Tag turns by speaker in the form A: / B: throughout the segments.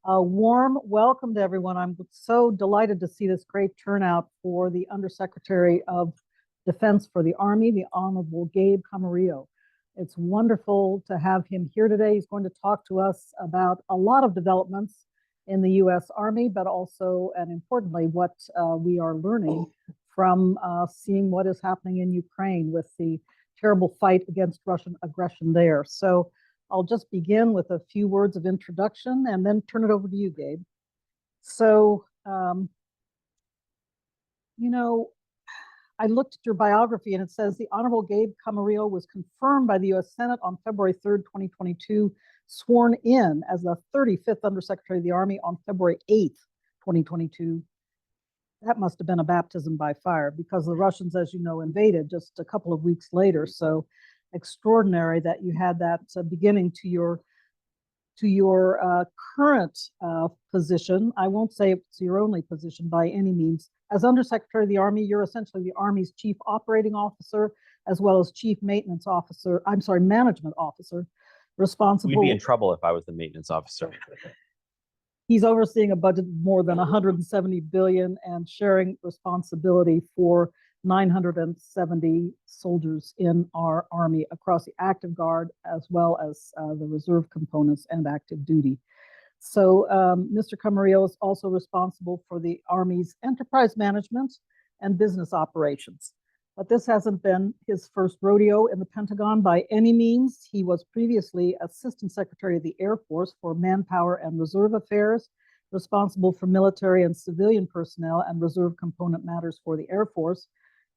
A: A warm welcome to everyone. I'm so delighted to see this great turnout for the Undersecretary of Defense for the Army, the Honorable Gabe Camarillo. It's wonderful to have him here today. He's going to talk to us about a lot of developments in the U.S. Army, but also, and importantly, what we are learning from seeing what is happening in Ukraine with the terrible fight against Russian aggression there. So I'll just begin with a few words of introduction and then turn it over to you, Gabe. So, I looked at your biography and it says the Honorable Gabe Camarillo was confirmed by the U.S. Senate on February 3rd, 2022, sworn in as the 35th Undersecretary of the Army on February 8th, 2022. That must have been a baptism by fire because the Russians, as you know, invaded just a couple of weeks later. So extraordinary that you had that beginning to your current position. I won't say it's your only position by any means. As Undersecretary of the Army, you're essentially the Army's Chief Operating Officer, as well as Chief Management Officer, responsible.
B: We'd be in trouble if I was the maintenance officer.
A: He's overseeing a budget of more than 170 billion and sharing responsibility for 970 soldiers in our Army across the active guard, as well as the reserve components and active duty. So Mr. Camarillo is also responsible for the Army's enterprise management and business operations. But this hasn't been his first rodeo in the Pentagon by any means. He was previously Assistant Secretary of the Air Force for Manpower and Reserve Affairs, responsible for military and civilian personnel and reserve component matters for the Air Force.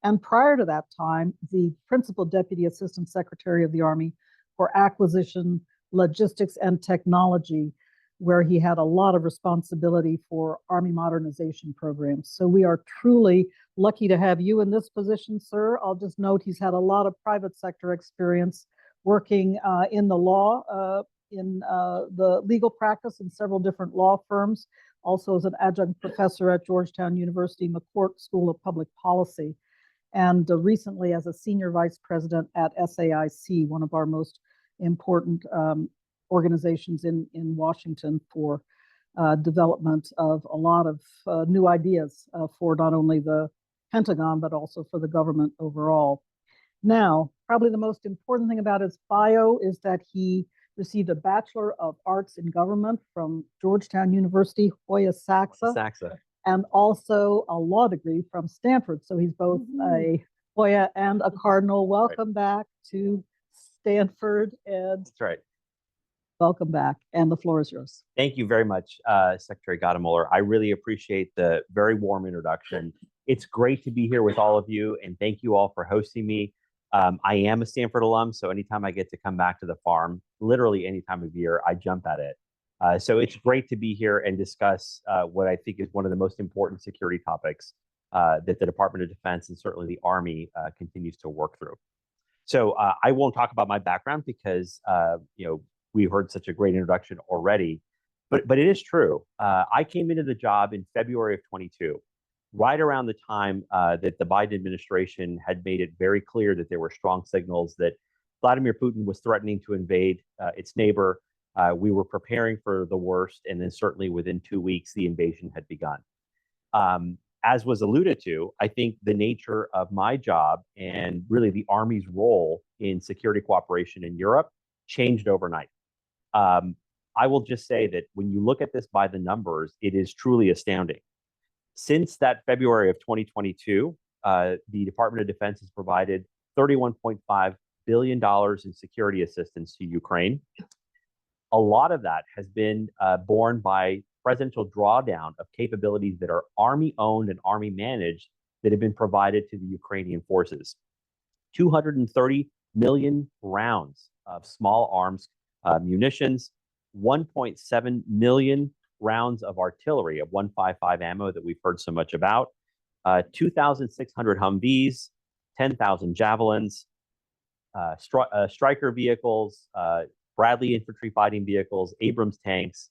A: And prior to that time, the Principal Deputy Assistant Secretary of the Army for Acquisition, Logistics, and Technology, where he had a lot of responsibility for Army modernization programs. So we are truly lucky to have you in this position, sir. I'll just note he's had a lot of private sector experience working in the law, in the legal practice in several different law firms, also as an adjunct professor at Georgetown University McCourt School of Public Policy, and recently as a senior vice president at SAIC, one of our most important organizations in Washington for development of a lot of new ideas for not only the Pentagon, but also for the government overall. Now, probably the most important thing about his bio is that he received a Bachelor of Arts in Government from Georgetown University, Hoya Saxa, and also a law degree from Stanford. So he's both a Hoya and a Cardinal. Welcome back to Stanford. And
B: that's right.
A: Welcome back, and the floor is yours.
B: Thank you very much, Secretary Gottemoeller. I really appreciate the very warm introduction. It's great to be here with all of you, and thank you all for hosting me. I am a Stanford alum, so anytime I get to come back to the farm, literally any time of year, I jump at it. So it's great to be here and discuss what I think is one of the most important security topics that the Department of Defense and certainly the Army continues to work through. So I won't talk about my background because we heard such a great introduction already, but it is true. I came into the job in February of 22, right around the time that the Biden administration had made it very clear that there were strong signals that Vladimir Putin was threatening to invade its neighbor. We were preparing for the worst, and then certainly within 2 weeks, the invasion had begun. As was alluded to, I think the nature of my job and really the Army's role in security cooperation in Europe changed overnight. I will just say that when you look at this by the numbers, it is truly astounding. Since that February of 2022, the Department of Defense has provided $31.5 billion in security assistance to Ukraine. A lot of that has been borne by presidential drawdown of capabilities that are Army-owned and Army-managed that have been provided to the Ukrainian forces. 230 million rounds of small arms munitions, 1.7 million rounds of artillery of 155 ammo that we've heard so much about, 2,600 Humvees, 10,000 Javelins, Stryker vehicles, Bradley infantry fighting vehicles, Abrams tanks,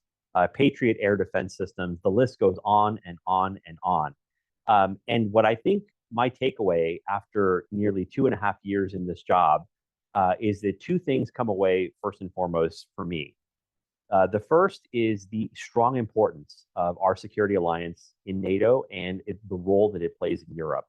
B: Patriot air defense systems. The list goes on and on and on. And what I think my takeaway after nearly 2.5 years in this job is that two things come away first and foremost for me. The first is the strong importance of our security alliance in NATO and the role that it plays in Europe.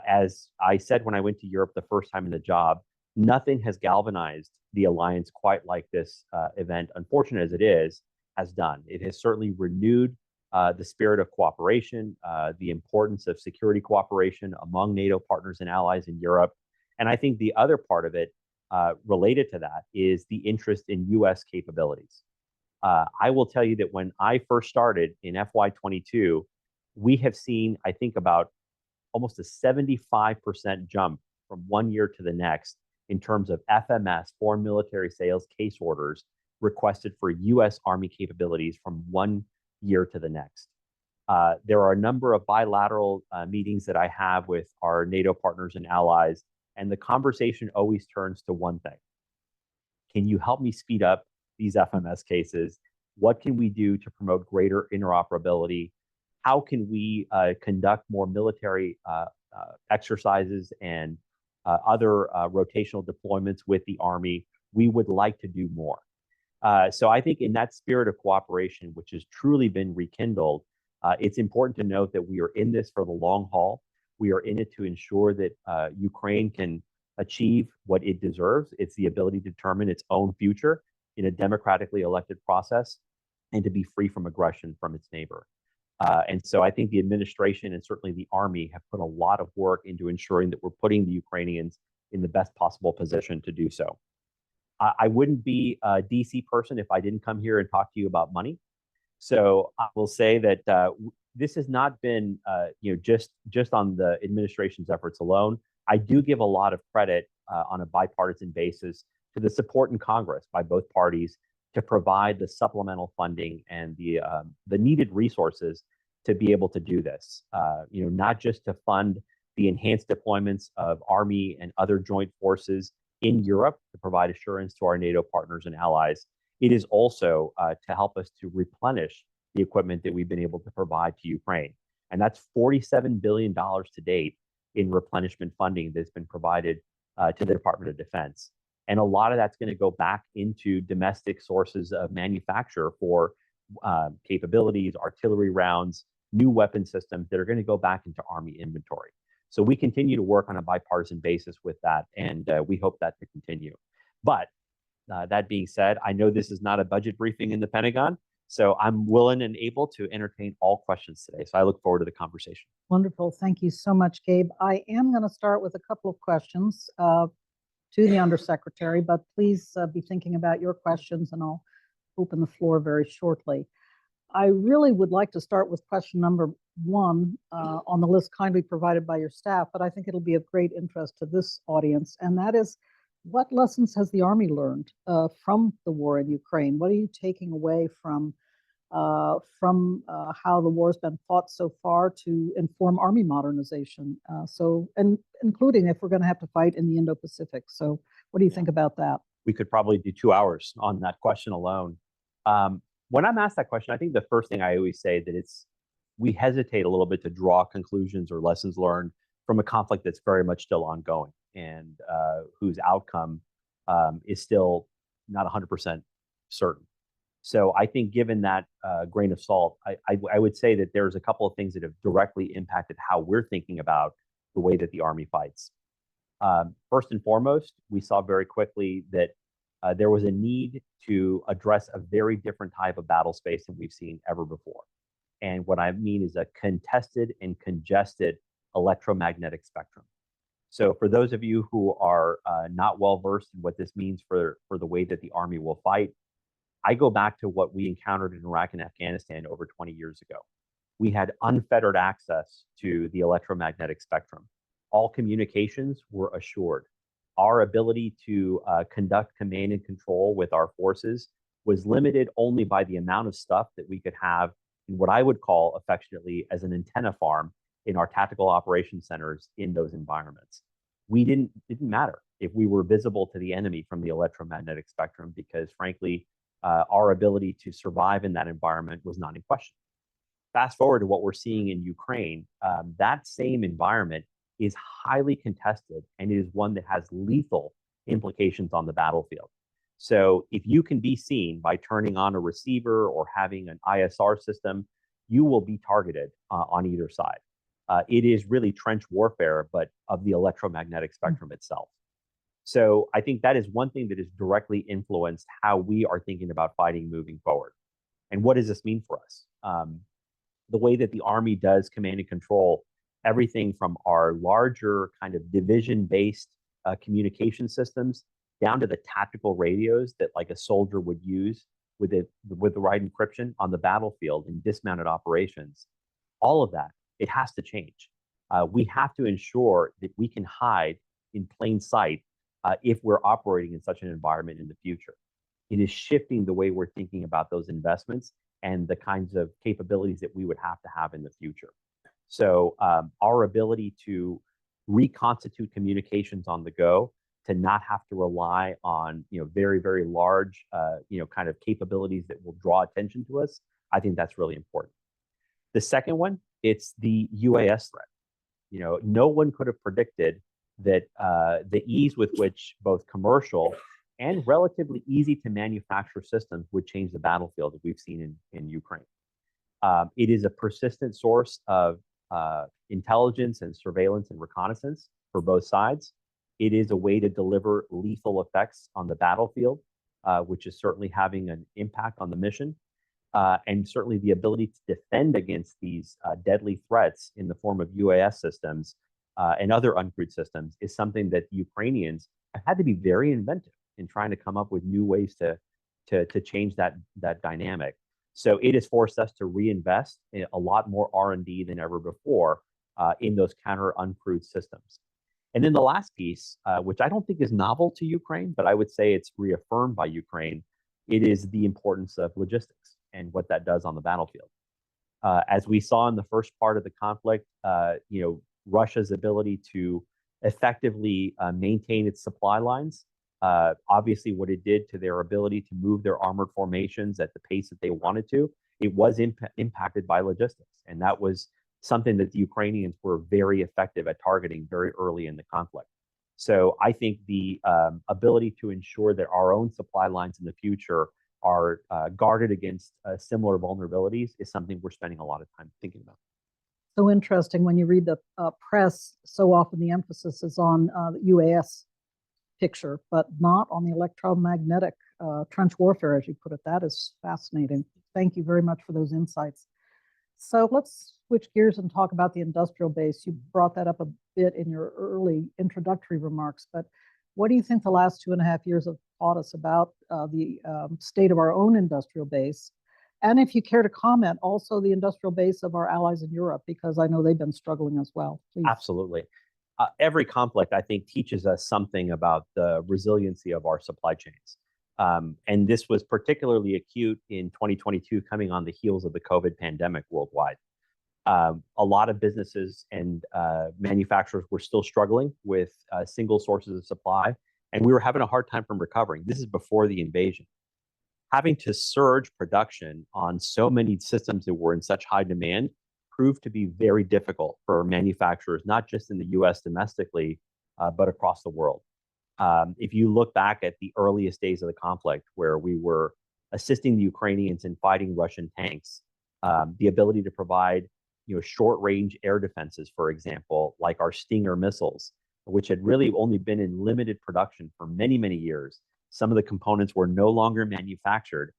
B: As I said when I went to Europe the first time in the job, nothing has galvanized the alliance quite like this event, unfortunate as it is, has done. It has certainly renewed the spirit of cooperation, the importance of security cooperation among NATO partners and allies in Europe. And I think the other part of it related to that is the interest in US capabilities. I will tell you that when I first started in FY22, we have seen, I think, about almost a 75% jump from one year to the next in terms of FMS, foreign military sales case orders requested for US Army capabilities from one year to the next. There are a number of bilateral meetings that I have with our NATO partners and allies, and the conversation always turns to one thing. Can you help me speed up these FMS cases? What can we do to promote greater interoperability? How can we conduct more military exercises and other rotational deployments with the Army? We would like to do more. So I think in that spirit of cooperation, which has truly been rekindled, it's important to note that we are in this for the long haul. We are in it to ensure that Ukraine can achieve what it deserves. It's the ability to determine its own future in a democratically elected process and to be free from aggression from its neighbor. And so I think the administration and certainly the Army have put a lot of work into ensuring that we're putting the Ukrainians in the best possible position to do so. I wouldn't be a DC person if I didn't come here and talk to you about money. So I will say that this has not been just on the administration's efforts alone. I do give a lot of credit on a bipartisan basis to the support in Congress by both parties to provide the supplemental funding and the needed resources to be able to do this. Not just to fund the enhanced deployments of Army and other joint forces in Europe to provide assurance to our NATO partners and allies. It is also to help us to replenish the equipment that we've been able to provide to Ukraine. And that's $47 billion to date in replenishment funding that's been provided to the Department of Defense. And a lot of that's going to go back into domestic sources of manufacture for capabilities, artillery rounds, new weapon systems that are going to go back into Army inventory. So we continue to work on a bipartisan basis with that, and we hope that to continue. But that being said, I know this is not a budget briefing in the Pentagon, so I'm willing and able to entertain all questions today. So I look forward to the conversation.
A: Wonderful. Thank you so much, Gabe. I am going to start with a couple of questions to the Undersecretary, but please be thinking about your questions, and I'll open the floor very shortly. I really would like to start with question number one on the list kindly provided by your staff, but I think it'll be of great interest to this audience, and that is, what lessons has the Army learned from the war in Ukraine? What are you taking away from how the war's been fought so far to inform Army modernization? And including if we're going to have to fight in the Indo-Pacific. So what do you think about that?
B: We could probably do 2 hours on that question alone. When I'm asked that question, I think the first thing I always say that we hesitate a little bit to draw conclusions or lessons learned from a conflict that's very much still ongoing and whose outcome is still not 100% certain. So I think given that grain of salt, I would say that there's a couple of things that have directly impacted how we're thinking about the way that the Army fights. First and foremost, we saw very quickly that there was a need to address a very different type of battle space than we've seen ever before. And what I mean is a contested and congested electromagnetic spectrum. So for those of you who are not well versed in what this means for the way that the Army will fight, I go back to what we encountered in Iraq and Afghanistan over 20 years ago. We had unfettered access to the electromagnetic spectrum. All communications were assured. Our ability to conduct command and control with our forces was limited only by the amount of stuff that we could have in what I would call affectionately as an antenna farm in our tactical operations centers in those environments. It didn't matter if we were visible to the enemy from the electromagnetic spectrum because frankly, our ability to survive in that environment was not in question. Fast forward to what we're seeing in Ukraine, that same environment is highly contested and it is one that has lethal implications on the battlefield. So if you can be seen by turning on a receiver or having an ISR system, you will be targeted on either side. It is really trench warfare, but of the electromagnetic spectrum itself. So I think that is one thing that has directly influenced how we are thinking about fighting moving forward. And what does this mean for us? The way that the Army does command and control everything from our larger kind of division-based communication systems down to the tactical radios that like a soldier would use with the right encryption on the battlefield in dismounted operations. All of that, it has to change. We have to ensure that we can hide in plain sight if we're operating in such an environment in the future. It is shifting the way we're thinking about those investments and the kinds of capabilities that we would have to have in the future. So our ability to reconstitute communications on the go, to not have to rely on very, very large kind of capabilities that will draw attention to us, I think that's really important. The second one, it's the UAS threat. No one could have predicted that the ease with which both commercial and relatively easy to manufacture systems would change the battlefield that we've seen in Ukraine. It is a persistent source of intelligence and surveillance and reconnaissance for both sides. It is a way to deliver lethal effects on the battlefield, which is certainly having an impact on the mission. And certainly the ability to defend against these deadly threats in the form of UAS systems and other uncrewed systems is something that the Ukrainians have had to be very inventive in trying to come up with new ways to change that dynamic. So it has forced us to reinvest in a lot more R&D than ever before in those counter uncrewed systems. And then the last piece, which I don't think is novel to Ukraine, but I would say it's reaffirmed by Ukraine, it is the importance of logistics and what that does on the battlefield. As we saw in the first part of the conflict, Russia's ability to effectively maintain its supply lines, obviously what it did to their ability to move their armored formations at the pace that they wanted to, it was impacted by logistics. And that was something that the Ukrainians were very effective at targeting very early in the conflict. So I think the ability to ensure that our own supply lines in the future are guarded against similar vulnerabilities is something we're spending a lot of time thinking about.
A: So interesting when you read the press, so often the emphasis is on the UAS picture, but not on the electromagnetic trench warfare, as you put it. That is fascinating. Thank you very much for those insights. So let's switch gears and talk about the industrial base. You brought that up a bit in your early introductory remarks, but what do you think the last 2.5 years have taught us about the state of our own industrial base? And if you care to comment, also the industrial base of our allies in Europe, because I know they've been struggling as well. Please.
B: Absolutely. Every conflict, I think, teaches us something about the resiliency of our supply chains. And this was particularly acute in 2022, coming on the heels of the COVID pandemic worldwide. A lot of businesses and manufacturers were still struggling with single sources of supply, and we were having a hard time from recovering. This is before the invasion. Having to surge production on so many systems that were in such high demand proved to be very difficult for manufacturers, not just in the US domestically, but across the world. If you look back at the earliest days of the conflict, where we were assisting the Ukrainians in fighting Russian tanks, the ability to provide short-range air defenses, for example, like our Stinger missiles, which had really only been in limited production for many, many years. Some of the components were no longer manufactured.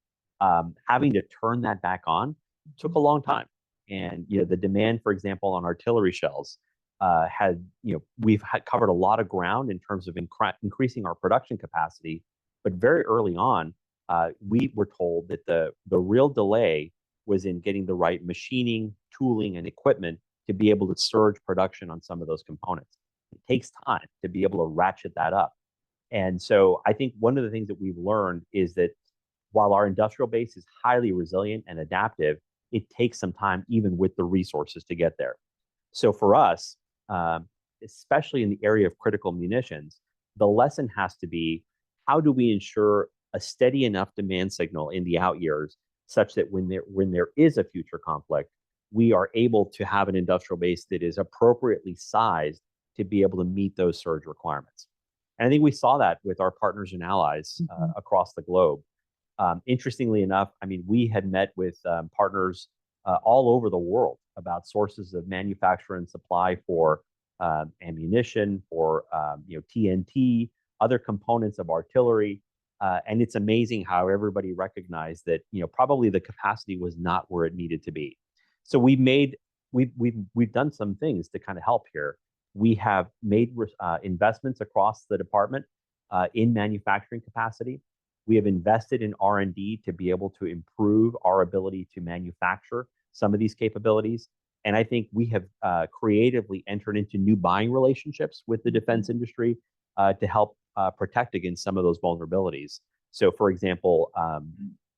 B: Having to turn that back on took a long time. And the demand, for example, on artillery shells we've covered a lot of ground in terms of increasing our production capacity. But very early on, we were told that the real delay was in getting the right machining, tooling, and equipment to be able to surge production on some of those components. It takes time to be able to ratchet that up. And so I think one of the things that we've learned is that while our industrial base is highly resilient and adaptive, it takes some time even with the resources to get there. So for us, especially in the area of critical munitions, the lesson has to be, how do we ensure a steady enough demand signal in the out years such that when there is a future conflict, we are able to have an industrial base that is appropriately sized to be able to meet those surge requirements. And I think we saw that with our partners and allies across the globe. Interestingly enough, I mean, we had met with partners all over the world about sources of manufacture and supply for ammunition, for TNT, other components of artillery. And it's amazing how everybody recognized that probably the capacity was not where it needed to be. So we've done some things to kind of help here. We have made investments across the department in manufacturing capacity. We have invested in R&D to be able to improve our ability to manufacture some of these capabilities. And I think we have creatively entered into new buying relationships with the defense industry to help protect against some of those vulnerabilities. So, for example,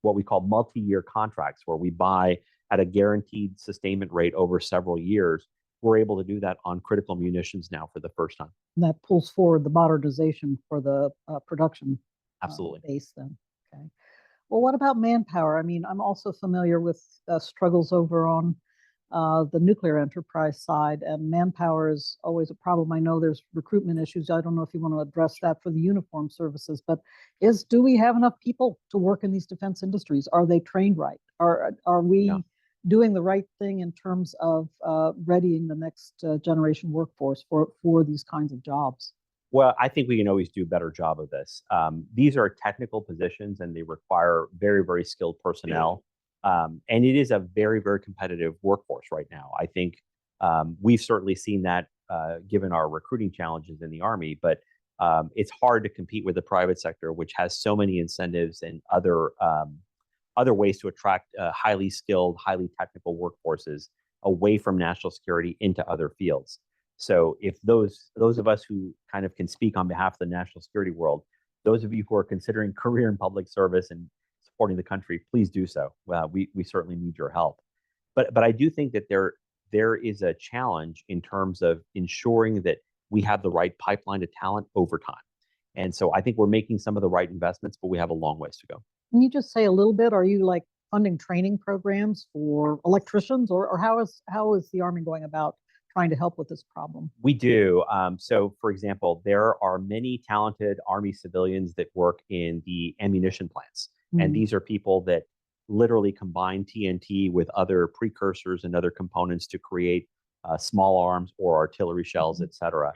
B: what we call multi-year contracts, where we buy at a guaranteed sustainment rate over several years. We're able to do that on critical munitions now for the first time.
A: And that pulls forward the modernization for the production
B: Absolutely.
A: base then. Okay. Well, what about manpower? I mean, I'm also familiar with struggles over on the nuclear enterprise side, and manpower is always a problem. I know there's recruitment issues. I don't know if you want to address that for the uniform services, but do we have enough people to work in these defense industries? Are they trained right? Are we doing the right thing in terms of readying the next generation workforce for these kinds of jobs?
B: Well, I think we can always do a better job of this. These are technical positions and they require very, very skilled personnel. And it is a very, very competitive workforce right now. I think we've certainly seen that given our recruiting challenges in the Army, but it's hard to compete with the private sector, which has so many incentives and other ways to attract highly skilled, highly technical workforces away from national security into other fields. So if those of us who kind of can speak on behalf of the national security world, those of you who are considering career in public service and supporting the country, please do so. We certainly need your help. But I do think that there is a challenge in terms of ensuring that we have the right pipeline to talent over time. And so I think we're making some of the right investments, but we have a long ways to go.
A: Can you just say a little bit? Are you like funding training programs for electricians, or how is the Army going about trying to help with this problem?
B: We do. So, for example, there are many talented Army civilians that work in the ammunition plants. And these are people that literally combine TNT with other precursors and other components to create small arms or artillery shells, et cetera.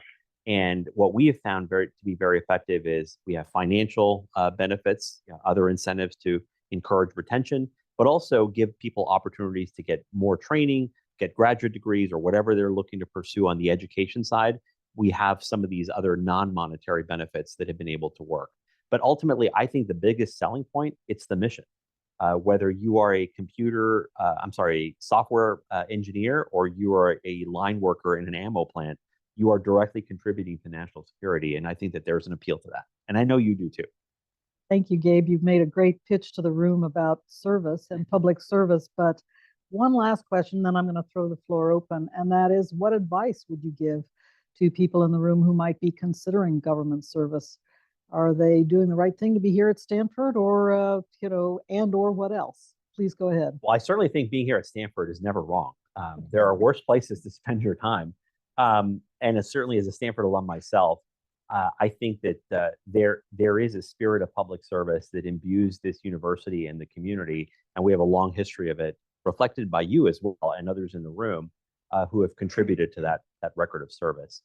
B: And what we have found to be very effective is we have financial benefits, other incentives to encourage retention, but also give people opportunities to get more training, get graduate degrees, or whatever they're looking to pursue on the education side. We have some of these other non-monetary benefits that have been able to work. But ultimately, I think the biggest selling point, it's the mission. Whether you are a software engineer, or you are a line worker in an ammo plant, you are directly contributing to national security. And I think that there's an appeal to that. And I know you do too.
A: Thank you, Gabe. You've made a great pitch to the room about service and public service. But one last question, then I'm going to throw the floor open. And that is, what advice would you give to people in the room who might be considering government service? Are they doing the right thing to be here at Stanford, or, or what else? Please go ahead.
B: Well, I certainly think being here at Stanford is never wrong. There are worse places to spend your time. And certainly as a Stanford alum myself, I think that there is a spirit of public service that imbues this university and the community, and we have a long history of it, reflected by you as well and others in the room who have contributed to that record of service.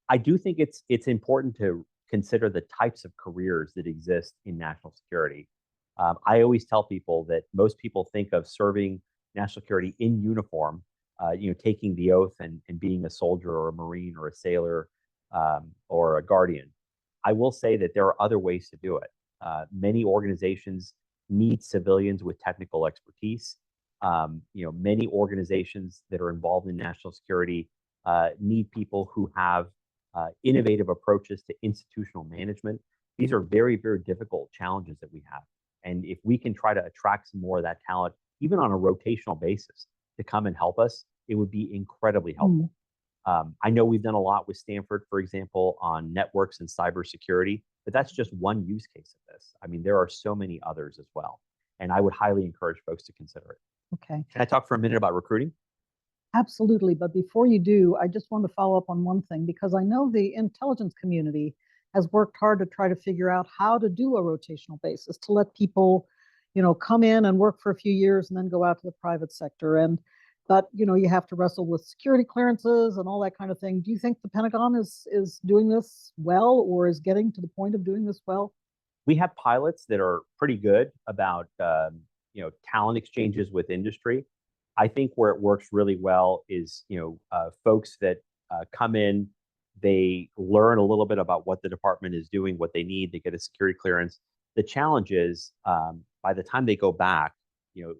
B: I do think it's important to consider the types of careers that exist in national security. I always tell people that most people think of serving national security in uniform, taking the oath and being a soldier or a Marine or a sailor or a guardian. I will say that there are other ways to do it. Many organizations need civilians with technical expertise. Many organizations that are involved in national security need people who have innovative approaches to institutional management. These are very, very difficult challenges that we have. And if we can try to attract some more of that talent, even on a rotational basis, to come and help us, it would be incredibly helpful. I know we've done a lot with Stanford, for example, on networks and cybersecurity, but that's just one use case of this. I mean, there are so many others as well. And I would highly encourage folks to consider it.
A: Okay.
B: Can I talk for a minute about recruiting?
A: Absolutely. But before you do, I just want to follow up on one thing, because I know the intelligence community has worked hard to try to figure out how to do a rotational basis to let people, come in and work for a few years and then go out to the private sector. But you have to wrestle with security clearances and all that kind of thing. Do you think the Pentagon is doing this well, or is getting to the point of doing this well?
B: We have pilots that are pretty good about talent exchanges with industry. I think where it works really well is folks that come in, they learn a little bit about what the department is doing, what they need, they get a security clearance. The challenge is by the time they go back,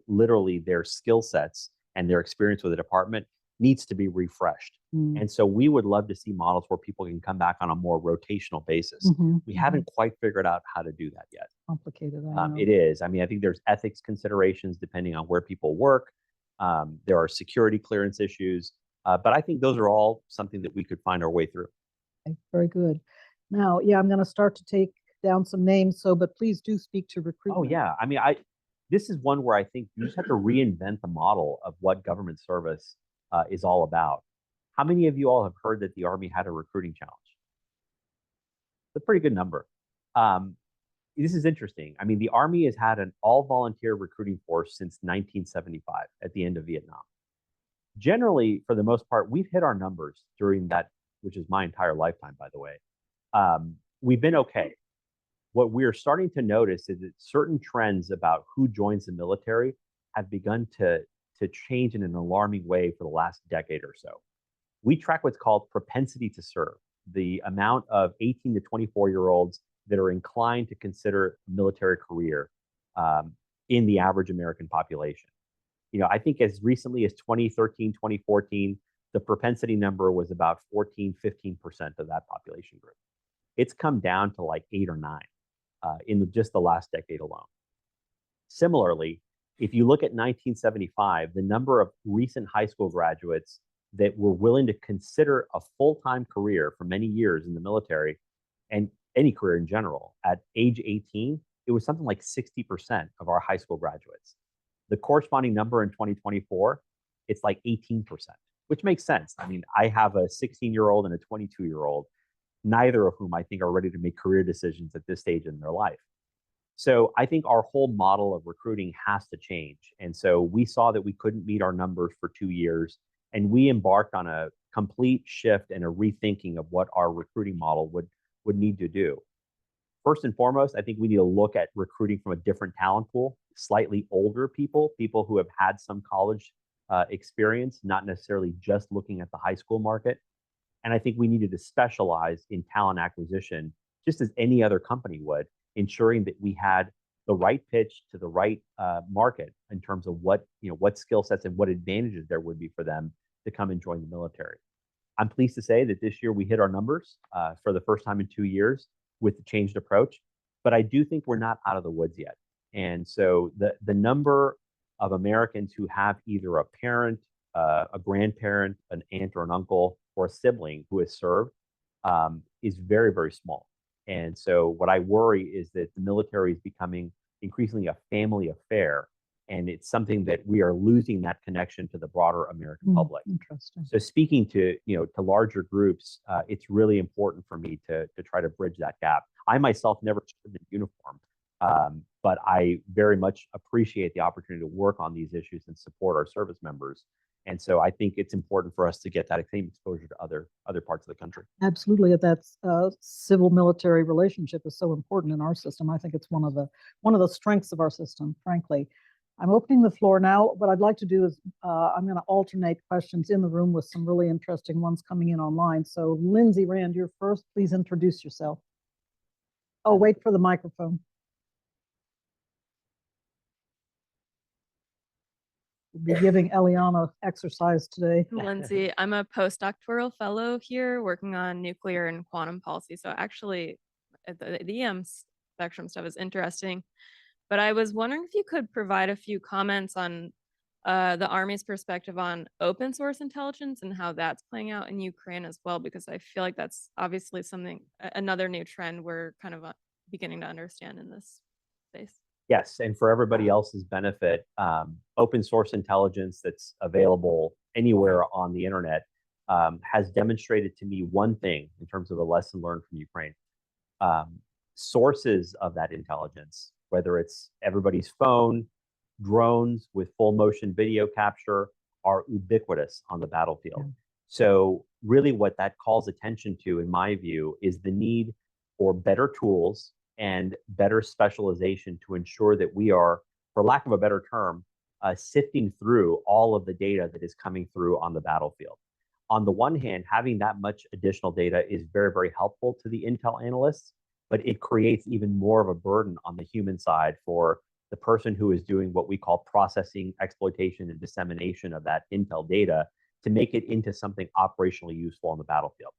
B: literally their skill sets and their experience with the department needs to be refreshed. And so we would love to see models where people can come back on a more rotational basis. We haven't quite figured out how to do that yet.
A: Complicated.
B: It is. I mean, I think there's ethics considerations depending on where people work. There are security clearance issues, but I think those are all something that we could find our way through.
A: Okay, very good. Now, I'm going to start to take down some names. But please do speak to recruitment.
B: Oh yeah, I mean, this is one where I think you just have to reinvent the model of what government service is all about. How many of you all have heard that the Army had a recruiting challenge? It's a pretty good number. This is interesting. I mean, the Army has had an all-volunteer recruiting force since 1975 at the end of Vietnam. Generally, for the most part, we've hit our numbers during that, which is my entire lifetime, by the way. We've been okay. What we're starting to notice is that certain trends about who joins the military have begun to change in an alarming way for the last decade or so. We track what's called propensity to serve, the amount of 18 to 24-year-olds that are inclined to consider a military career in the average American population. I think as recently as 2013, 2014, the propensity number was about 14, 15% of that population group. It's come down to like 8 or 9 in just the last decade alone. Similarly, if you look at 1975, the number of recent high school graduates that were willing to consider a full-time career for many years in the military and any career in general, at age 18, it was something like 60% of our high school graduates. The corresponding number in 2024, it's like 18%, which makes sense. I mean, I have a 16-year-old and a 22-year-old, neither of whom I think are ready to make career decisions at this stage in their life. So I think our whole model of recruiting has to change. And so we saw that we couldn't meet our numbers for 2 years, and we embarked on a complete shift and a rethinking of what our recruiting model would need to do. First and foremost, I think we need to look at recruiting from a different talent pool, slightly older people who have had some college experience, not necessarily just looking at the high school market. And I think we needed to specialize in talent acquisition, just as any other company would, ensuring that we had the right pitch to the right market in terms of what skill sets and what advantages there would be for them to come and join the military. I'm pleased to say that this year we hit our numbers for the first time in 2 years with the changed approach, but I do think we're not out of the woods yet. And so the number of Americans who have either a parent, a grandparent, an aunt or an uncle, or a sibling who has served is very, very small. And so what I worry is that the military is becoming increasingly a family affair, and it's something that we are losing that connection to the broader American public.
A: Interesting.
B: So speaking to larger groups, it's really important for me to try to bridge that gap. I myself never served in uniform, but I very much appreciate the opportunity to work on these issues and support our service members. And so I think it's important for us to get that same exposure to other parts of the country.
A: Absolutely, that civil-military relationship is so important in our system. I think it's one of the strengths of our system, frankly. I'm opening the floor now. What I'd like to do is I'm going to alternate questions in the room with some really interesting ones coming in online. So Lindsay Rand, you're first. Please introduce yourself. Oh, wait for the microphone. We'll be giving Eliana exercise today.
C: Lindsay, I'm a postdoctoral fellow here working on nuclear and quantum policy. So actually, the EM spectrum stuff is interesting. But I was wondering if you could provide a few comments on the Army's perspective on open source intelligence and how that's playing out in Ukraine as well, because I feel like that's obviously another new trend we're kind of beginning to understand in this space.
B: Yes, and for everybody else's benefit, open source intelligence that's available anywhere on the internet has demonstrated to me one thing in terms of a lesson learned from Ukraine. sources of that intelligence, whether it's everybody's phone, drones with full motion video capture, are ubiquitous on the battlefield.
A: Yeah.
B: So really what that calls attention to, in my view, is the need for better tools and better specialization to ensure that we are, for lack of a better term, sifting through all of the data that is coming through on the battlefield. On the one hand, having that much additional data is very, very helpful to the intel analysts, but it creates even more of a burden on the human side for the person who is doing what we call processing, exploitation, and dissemination of that intel data to make it into something operationally useful on the battlefield.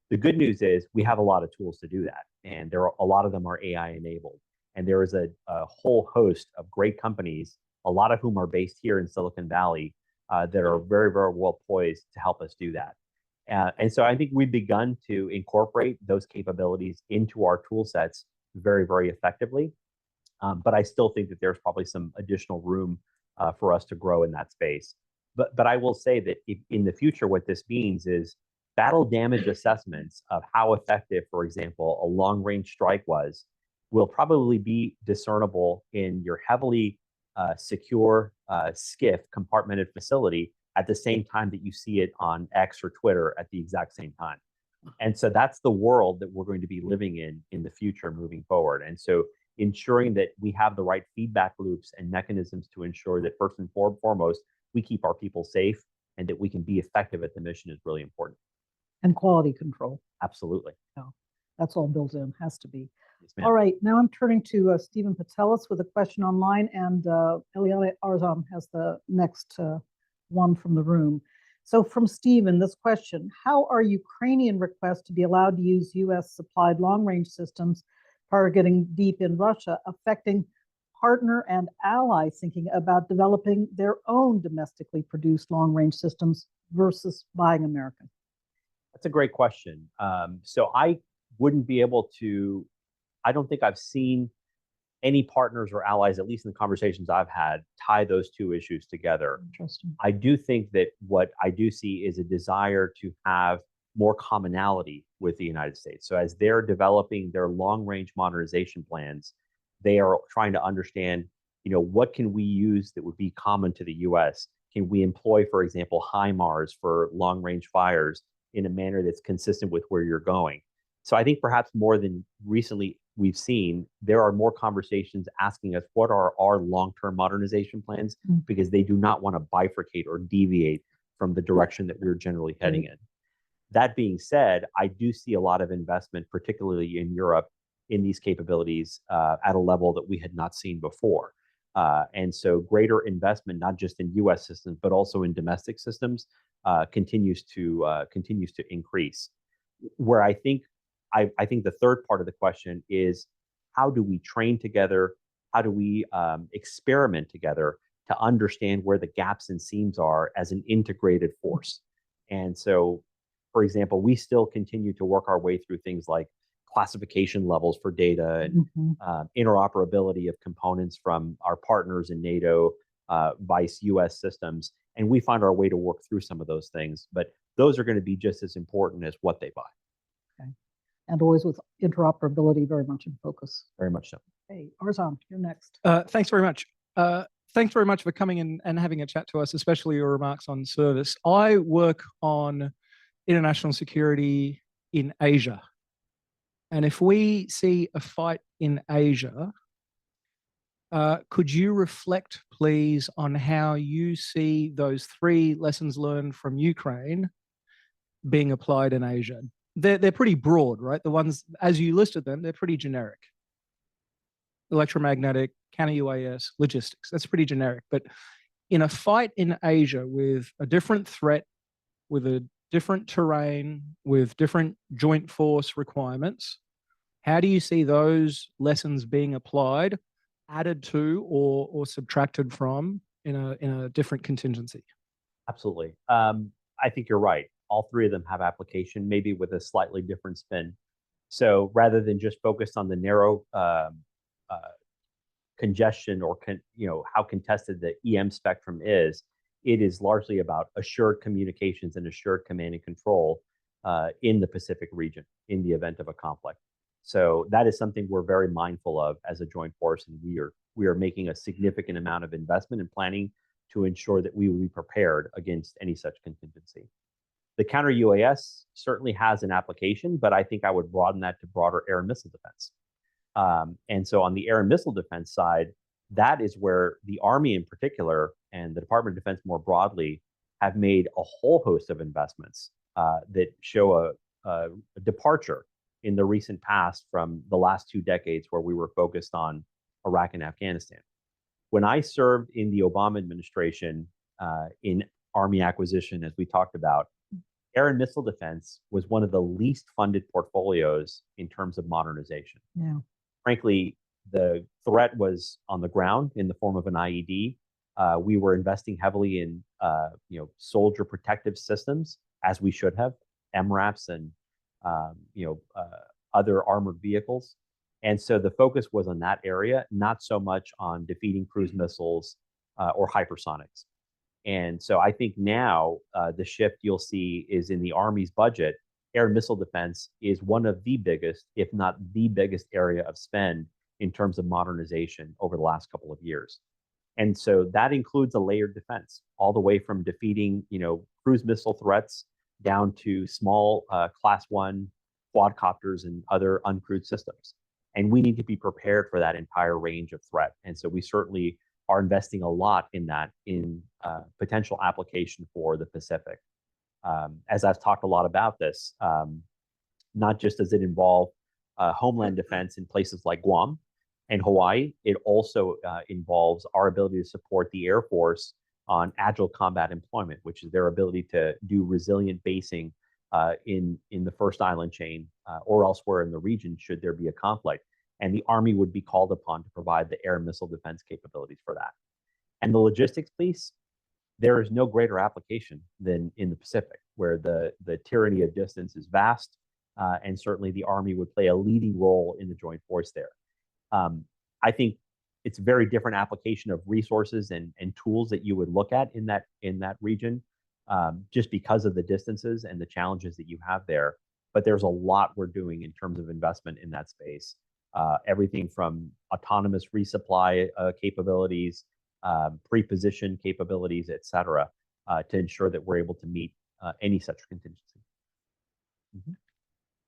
B: The good news is we have a lot of tools to do that, and a lot of them are AI enabled. And there is a whole host of great companies, a lot of whom are based here in Silicon Valley, that are very, very well poised to help us do that. And so I think we've begun to incorporate those capabilities into our tool sets very, very effectively. But I still think that there's probably some additional room for us to grow in that space. But I will say that in the future, what this means is battle damage assessments of how effective, for example, a long range strike was, will probably be discernible in your heavily secure SCIF compartmented facility at the same time that you see it on X or Twitter at the exact same time. And so that's the world that we're going to be living in the future moving forward. And so ensuring that we have the right feedback loops and mechanisms to ensure that first and foremost, we keep our people safe and that we can be effective at the mission is really important.
A: And quality control.
B: Absolutely.
A: Yeah, that's all built in, has to be.
B: Yes, ma'am.
A: All right, now I'm turning to Stephen Patelis with a question online, and Eliana Arzam has the next one from the room. So from Stephen, this question: how are Ukrainian requests to be allowed to use US supplied long-range systems targeting deep in Russia affecting partner and ally thinking about developing their own domestically produced long-range systems versus buying American?
B: That's a great question. So I wouldn't be able to, I don't think I've seen any partners or allies, at least in the conversations I've had, tie those two issues together.
A: Interesting.
B: I do think that what I do see is a desire to have more commonality with the United States. So as they're developing their long-range modernization plans, they are trying to understand, what can we use that would be common to the US? Can we employ, for example, HIMARS for long-range fires in a manner that's consistent with where you're going? So I think perhaps more than recently we've seen, there are more conversations asking us what are our long-term modernization plans, because they do not want to bifurcate or deviate from the direction that we're generally heading in. That being said, I do see a lot of investment, particularly in Europe, in these capabilities at a level that we had not seen before. And so greater investment, not just in US systems, but also in domestic systems, continues to increase. Where I think the third part of the question is, how do we train together? How do we experiment together to understand where the gaps and seams are as an integrated force? And so, for example, we still continue to work our way through things like classification levels for data and interoperability of components from our partners in NATO, vice US systems. And we find our way to work through some of those things, but those are going to be just as important as what they buy.
A: Okay. And always with interoperability very much in focus.
B: Very much so.
A: Hey, Arzam, you're next.
D: Thanks very much. Thanks very much for coming in and having a chat to us, especially your remarks on service. I work on international security in Asia. And if we see a fight in Asia, could you reflect, please, on how you see those 3 lessons learned from Ukraine being applied in Asia? They're pretty broad, right? The ones, as you listed them, they're pretty generic. Electromagnetic, counter-UAS, logistics, that's pretty generic. But in a fight in Asia with a different threat, with a different terrain, with different joint force requirements, how do you see those lessons being applied, added to, or subtracted from in a different contingency?
B: Absolutely. I think you're right. All 3 of them have application, maybe with a slightly different spin. So rather than just focus on the narrow congestion or how contested the EM spectrum is, it is largely about assured communications and assured command and control in the Pacific region in the event of a conflict. So that is something we're very mindful of as a joint force, and we are making a significant amount of investment and planning to ensure that we will be prepared against any such contingency. The counter UAS certainly has an application, but I think I would broaden that to broader air and missile defense. And so on the air and missile defense side, that is where the Army in particular and the Department of Defense more broadly have made a whole host of investments that show a departure in the recent past from the last 2 decades where we were focused on Iraq and Afghanistan. When I served in the Obama administration in Army acquisition, as we talked about, air and missile defense was one of the least funded portfolios in terms of modernization.
A: Yeah.
B: Frankly, the threat was on the ground in the form of an IED. We were investing heavily in soldier protective systems, as we should have, MRAPs and other armored vehicles. And so the focus was on that area, not so much on defeating cruise missiles or hypersonics. And so I think now the shift you'll see is in the Army's budget. Air and missile defense is one of the biggest, if not the biggest area of spend in terms of modernization over the last couple of years. And so that includes a layered defense, all the way from defeating, cruise missile threats down to small class 1 quadcopters and other uncrewed systems. And we need to be prepared for that entire range of threat. And so we certainly are investing a lot in that in potential application for the Pacific. As I've talked a lot about this, not just does it involve homeland defense in places like Guam and Hawaii, it also involves our ability to support the Air Force on agile combat employment, which is their ability to do resilient basing in the first island chain or elsewhere in the region should there be a conflict. And the Army would be called upon to provide the air and missile defense capabilities for that. And the logistics piece, there is no greater application than in the Pacific, where the tyranny of distance is vast, and certainly the Army would play a leading role in the joint force there. I think it's a very different application of resources and tools that you would look at in that region, just because of the distances and the challenges that you have there. But there's a lot we're doing in terms of investment in that space. Everything from autonomous resupply capabilities, pre-position capabilities, et cetera, to ensure that we're able to meet any such contingency. Mm-hmm.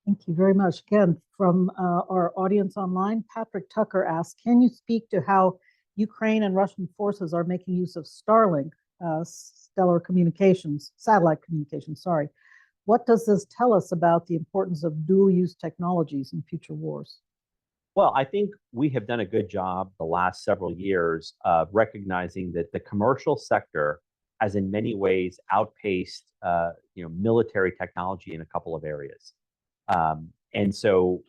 A: Thank you very much. Again, from our audience online, Patrick Tucker asks, can you speak to how Ukraine and Russian forces are making use of Starlink, satellite communications? What does this tell us about the importance of dual-use technologies in future wars?
B: Well, I think we have done a good job the last several years of recognizing that the commercial sector has in many ways outpaced military technology in a couple of areas. And so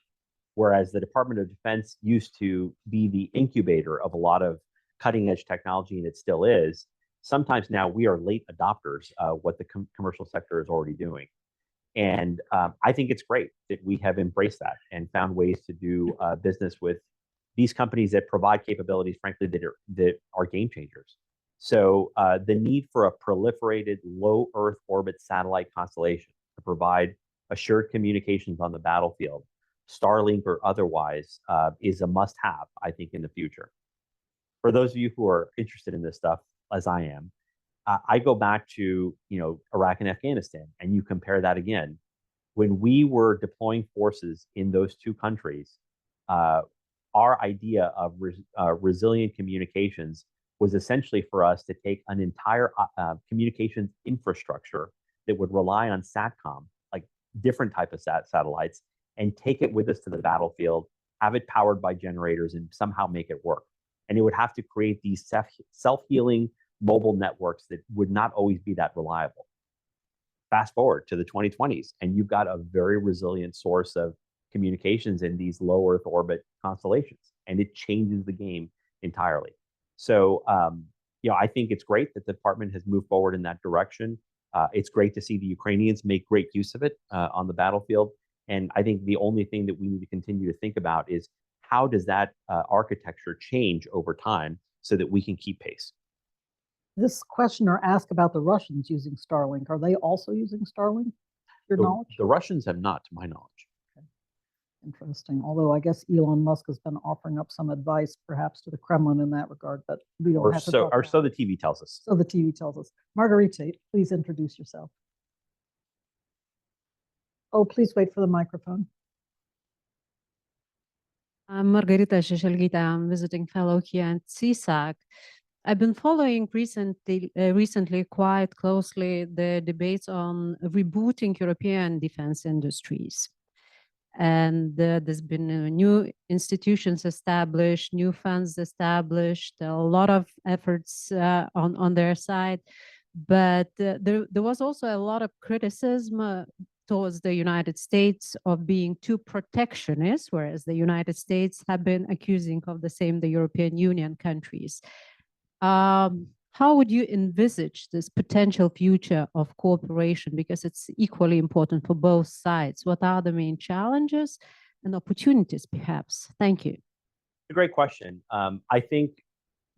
B: whereas the Department of Defense used to be the incubator of a lot of cutting edge technology, and it still is, sometimes now we are late adopters of what the commercial sector is already doing. And I think it's great that we have embraced that and found ways to do business with these companies that provide capabilities, frankly, that are game changers. So the need for a proliferated low Earth orbit satellite constellation to provide assured communications on the battlefield, Starlink or otherwise, is a must-have, I think, in the future. For those of you who are interested in this stuff, as I am, I go back to Iraq and Afghanistan, and you compare that again. When we were deploying forces in those two countries, our idea of resilient communications was essentially for us to take an entire communications infrastructure that would rely on SATCOM, like different type of satellites, and take it with us to the battlefield, have it powered by generators, and somehow make it work. And it would have to create these self-healing mobile networks that would not always be that reliable. Fast forward to the 2020s, and you've got a very resilient source of communications in these low Earth orbit constellations, and it changes the game entirely. So, I think it's great that the department has moved forward in that direction. It's great to see the Ukrainians make great use of it on the battlefield. And I think the only thing that we need to continue to think about is how does that architecture change over time so that we can keep pace?
A: This questioner asked about the Russians using Starlink. Are they also using Starlink? Your knowledge?
B: The Russians have not, to my knowledge.
A: Interesting. Although I guess Elon Musk has been offering up some advice, perhaps to the Kremlin in that regard, but we don't have to talk
B: Or
A: about
B: so
A: it.
B: the TV tells us.
A: So the TV tells us. Margarita, please introduce yourself. Oh, please wait for the microphone.
E: I'm Margarita Sheshelgita. I'm visiting fellow here at CSAC. I've been following recently quite closely the debates on rebooting European defense industries. And there's been new institutions established, new funds established, a lot of efforts on their side. But there was also a lot of criticism towards the United States of being too protectionist, whereas the United States have been accusing of the same the European Union countries. How would you envisage this potential future of cooperation? Because it's equally important for both sides. What are the main challenges and opportunities, perhaps? Thank you.
B: A great question. I think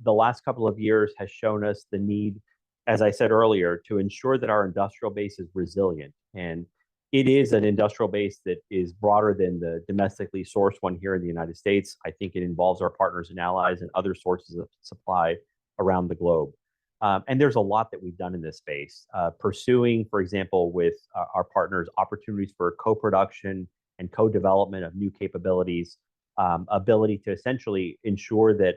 B: the last couple of years has shown us the need, as I said earlier, to ensure that our industrial base is resilient. And it is an industrial base that is broader than the domestically sourced one here in the United States. I think it involves our partners and allies and other sources of supply around the globe. And there's a lot that we've done in this space, pursuing, for example, with our partners, opportunities for co-production and co-development of new capabilities, ability to essentially ensure that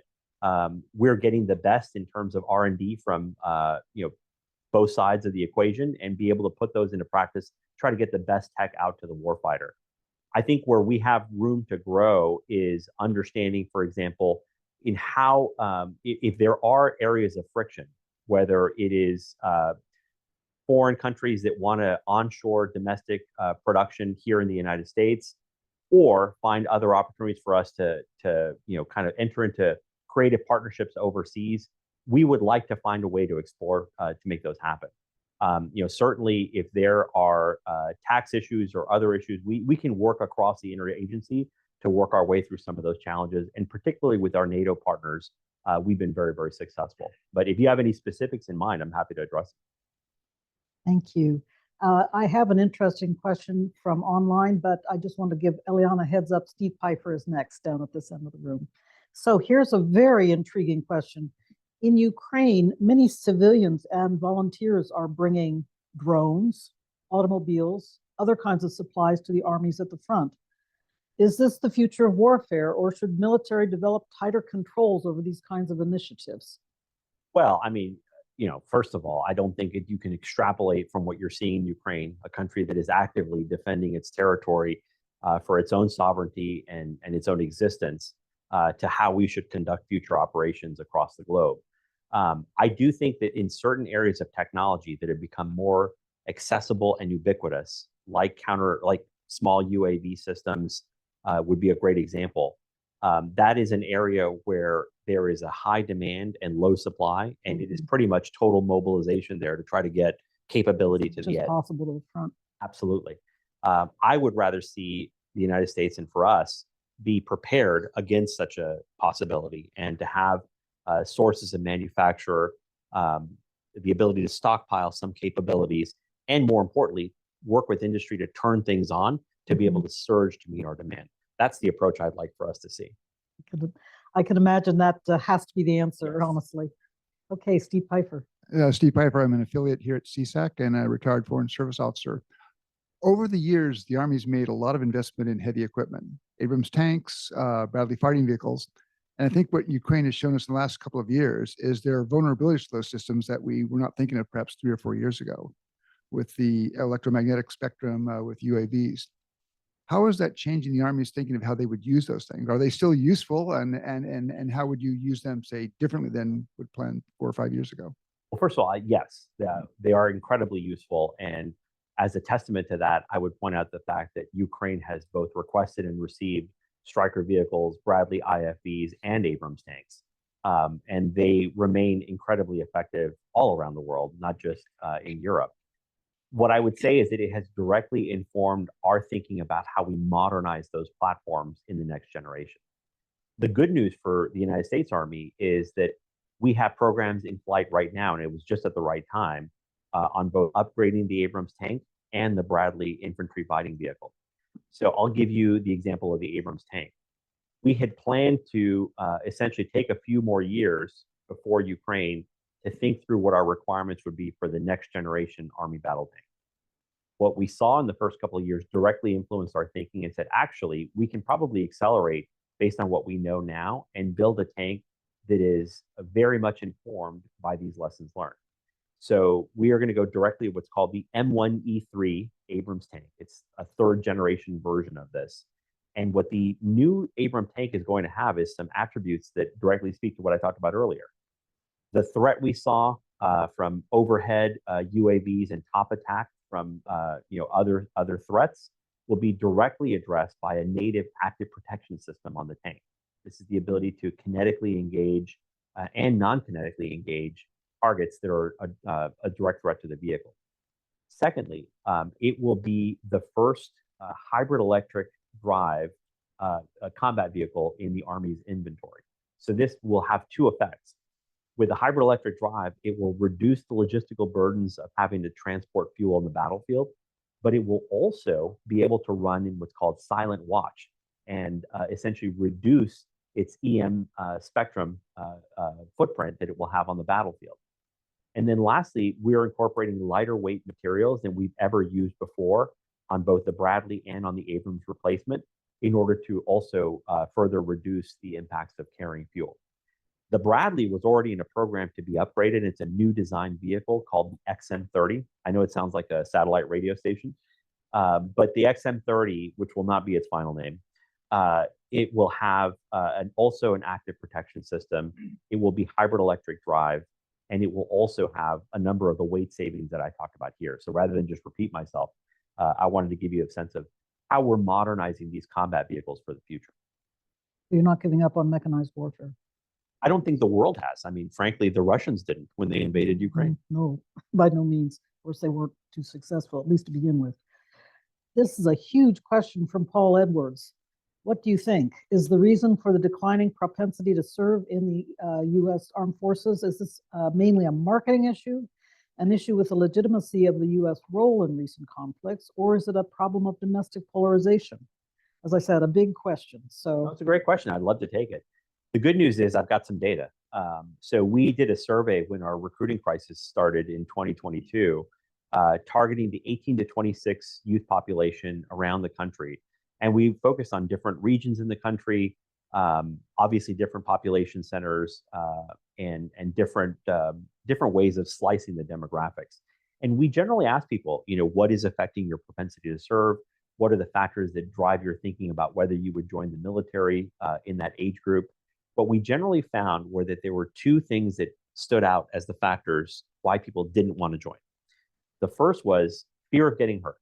B: we're getting the best in terms of R&D from both sides of the equation and be able to put those into practice, try to get the best tech out to the warfighter. I think where we have room to grow is understanding, for example, in how, if there are areas of friction, whether it is foreign countries that want to onshore domestic production here in the United States, or find other opportunities for us to kind of enter into creative partnerships overseas, we would like to find a way to explore to make those happen. Certainly, if there are tax issues or other issues, we can work across the interagency to work our way through some of those challenges, and particularly with our NATO partners, we've been very, very successful. But if you have any specifics in mind, I'm happy to address it.
A: Thank you. I have an interesting question from online, but I just want to give Eliana a heads up. Steve Piper is next down at this end of the room. So here's a very intriguing question. In Ukraine, many civilians and volunteers are bringing drones, automobiles, other kinds of supplies to the armies at the front. Is this the future of warfare, or should military develop tighter controls over these kinds of initiatives?
B: Well, I mean, first of all, I don't think you can extrapolate from what you're seeing in Ukraine, a country that is actively defending its territory for its own sovereignty and its own existence, to how we should conduct future operations across the globe. I do think that in certain areas of technology that have become more accessible and ubiquitous, like small UAV systems, would be a great example. That is an area where there is a high demand and low supply, and it is pretty much total mobilization there to try to get capability to the edge.
A: Possible to the front.
B: Absolutely. I would rather see the United States, and for us, be prepared against such a possibility, and to have sources of manufacture, the ability to stockpile some capabilities, and more importantly, work with industry to turn things on to be able to surge to meet our demand. That's the approach I'd like for us to see.
A: I can imagine that has to be the answer, honestly. Okay, Steve Piper.
F: Steve Piper, I'm an affiliate here at CSAC and a retired Foreign Service Officer. Over the years, the Army's made a lot of investment in heavy equipment, Abrams tanks, Bradley fighting vehicles. And I think what Ukraine has shown us in the last couple of years is there are vulnerabilities to those systems that we were not thinking of perhaps 3 or 4 years ago with the electromagnetic spectrum, with UAVs. How is that changing the Army's thinking of how they would use those things? Are they still useful, and how would you use them, say, differently than would planned 4 or 5 years ago?
B: Well, first of all, yes, they are incredibly useful. And as a testament to that, I would point out the fact that Ukraine has both requested and received Stryker vehicles, Bradley IFVs, and Abrams tanks. And they remain incredibly effective all around the world, not just in Europe. What I would say is that it has directly informed our thinking about how we modernize those platforms in the next generation. The good news for the United States Army is that we have programs in flight right now, and it was just at the right time, on both upgrading the Abrams tank and the Bradley infantry fighting vehicle. So I'll give you the example of the Abrams tank. We had planned to essentially take a few more years before Ukraine to think through what our requirements would be for the next generation Army battle tank. What we saw in the first couple of years directly influenced our thinking and said, actually, we can probably accelerate based on what we know now and build a tank that is very much informed by these lessons learned. So we are going to go directly to what's called the M1E3 Abrams tank. It's a third generation version of this. And what the new Abrams tank is going to have is some attributes that directly speak to what I talked about earlier. The threat we saw from overhead UAVs and top attack from other threats will be directly addressed by a native active protection system on the tank. This is the ability to kinetically engage and non-kinetically engage targets that are a direct threat to the vehicle. Secondly, it will be the first hybrid electric drive a combat vehicle in the Army's inventory. So this will have two effects. With a hybrid electric drive, it will reduce the logistical burdens of having to transport fuel on the battlefield, but it will also be able to run in what's called silent watch and essentially reduce its EM spectrum footprint that it will have on the battlefield. And then lastly, we are incorporating lighter weight materials than we've ever used before on both the Bradley and on the Abrams replacement in order to also further reduce the impacts of carrying fuel. The Bradley was already in a program to be upgraded. It's a new design vehicle called the XM30. I know it sounds like a satellite radio station, but the XM30, which will not be its final name, it will have also an active protection system. It will be hybrid electric drive, and it will also have a number of the weight savings that I talked about here. So rather than just repeat myself, I wanted to give you a sense of how we're modernizing these combat vehicles for the future.
A: You're not giving up on mechanized warfare.
B: I don't think the world has. I mean, frankly, the Russians didn't when they invaded Ukraine.
A: No, by no means. Of course, they weren't too successful, at least to begin with. This is a huge question from Paul Edwards. What do you think? Is the reason for the declining propensity to serve in the U.S. Armed Forces, is this mainly a marketing issue, an issue with the legitimacy of the U.S. role in recent conflicts, or is it a problem of domestic polarization? As I said, a big question. So
B: That's a great question. I'd love to take it. The good news is I've got some data. So we did a survey when our recruiting crisis started in 2022, targeting the 18 to 26 youth population around the country. And we focused on different regions in the country, obviously different population centers, and different ways of slicing the demographics. And we generally ask people, what is affecting your propensity to serve? What are the factors that drive your thinking about whether you would join the military in that age group? What we generally found were that there were two things that stood out as the factors why people didn't want to join. The first was fear of getting hurt.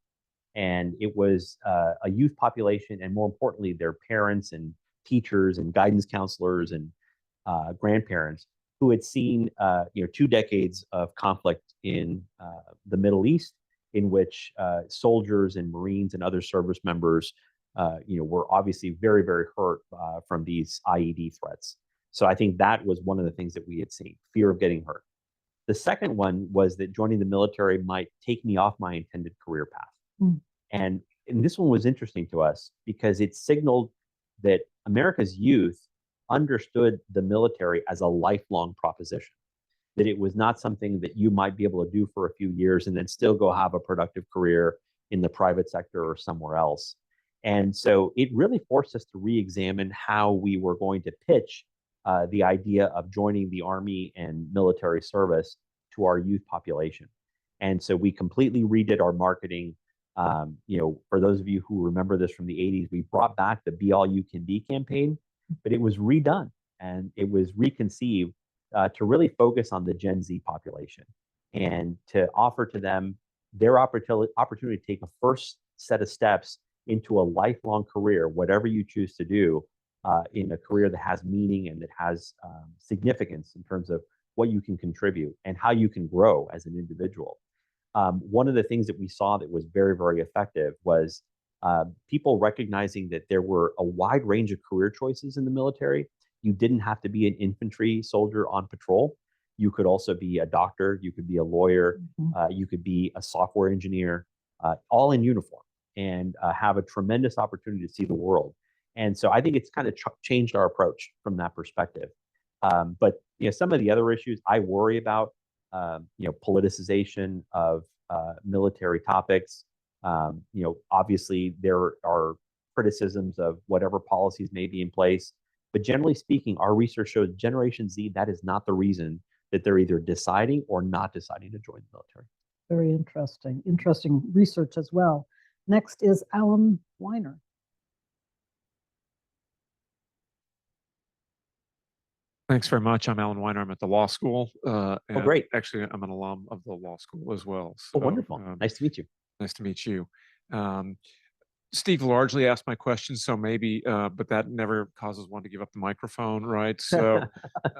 B: And it was a youth population, and more importantly, their parents and teachers and guidance counselors and grandparents who had seen 2 decades of conflict in the Middle East, in which soldiers and Marines and other service members were obviously very, very hurt from these IED threats. So I think that was one of the things that we had seen, fear of getting hurt. The second one was that joining the military might take me off my intended career path. And this one was interesting to us because it signaled that America's youth understood the military as a lifelong proposition, that it was not something that you might be able to do for a few years and then still go have a productive career in the private sector or somewhere else. And so it really forced us to re-examine how we were going to pitch the idea of joining the Army and military service to our youth population. And so we completely redid our marketing. For those of you who remember this from the 80s, we brought back the Be All You Can Be campaign, but it was redone and it was reconceived to really focus on the Gen Z population and to offer to them their opportunity to take a first set of steps into a lifelong career, whatever you choose to do, in a career that has meaning and that has significance in terms of what you can contribute and how you can grow as an individual. One of the things that we saw that was very, very effective was people recognizing that there were a wide range of career choices in the military. You didn't have to be an infantry soldier on patrol. You could also be a doctor, you could be a lawyer, you could be a software engineer, all in uniform. and have a tremendous opportunity to see the world. And so I think it's kind of changed our approach from that perspective. But some of the other issues I worry about, politicization of military topics. Obviously there are criticisms of whatever policies may be in place. But generally speaking, our research shows Generation Z, that is not the reason that they're either deciding or not deciding to join the military.
A: Very interesting. Interesting research as well. Next is Alan Weiner.
G: Thanks very much. I'm Alan Weiner. I'm at the law school. And
B: great.
G: Actually, I'm an alum of the law school as well.
B: Oh, wonderful. Nice to meet you.
G: Nice to meet you. Steve largely asked my questions, so maybe, but that never causes one to give up the microphone, right? So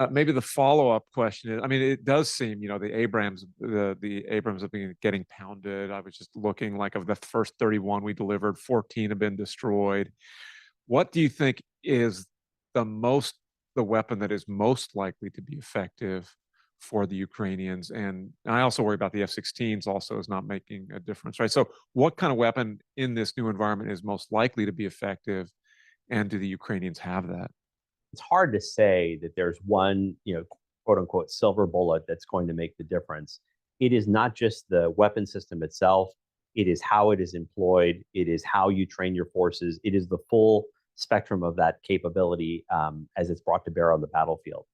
G: maybe the follow-up question is, I mean, it does seem, the Abrams have been getting pounded. I was just looking, like, of the first 31 we delivered, 14 have been destroyed. What do you think is the weapon that is most likely to be effective for the Ukrainians? And I also worry about the F-16s also is not making a difference, right? So what kind of weapon in this new environment is most likely to be effective? And do the Ukrainians have that?
B: It's hard to say that there's one, quote unquote, silver bullet that's going to make the difference. It is not just the weapon system itself. It is how it is employed. It is how you train your forces. It is the full spectrum of that capability as it's brought to bear on the battlefield.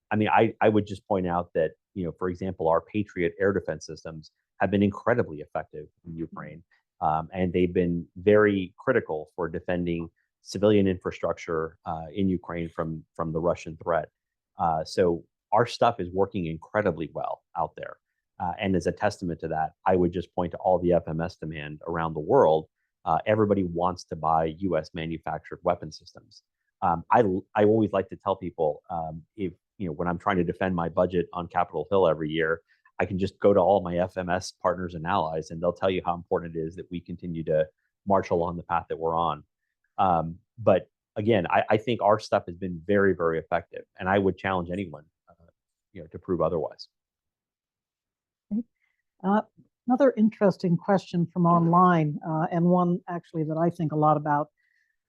B: I mean, I would just point out that, for example, our Patriot air defense systems have been incredibly effective in Ukraine. And they've been very critical for defending civilian infrastructure in Ukraine from the Russian threat. So our stuff is working incredibly well out there. And as a testament to that, I would just point to all the FMS demand around the world. Everybody wants to buy U.S. manufactured weapon systems. I always like to tell people, if when I'm trying to defend my budget on Capitol Hill every year, I can just go to all my FMS partners and allies, and they'll tell you how important it is that we continue to march along the path that we're on. But again, I think our stuff has been very, very effective, and I would challenge anyone, to prove otherwise.
A: Another interesting question from online, and one actually that I think a lot about.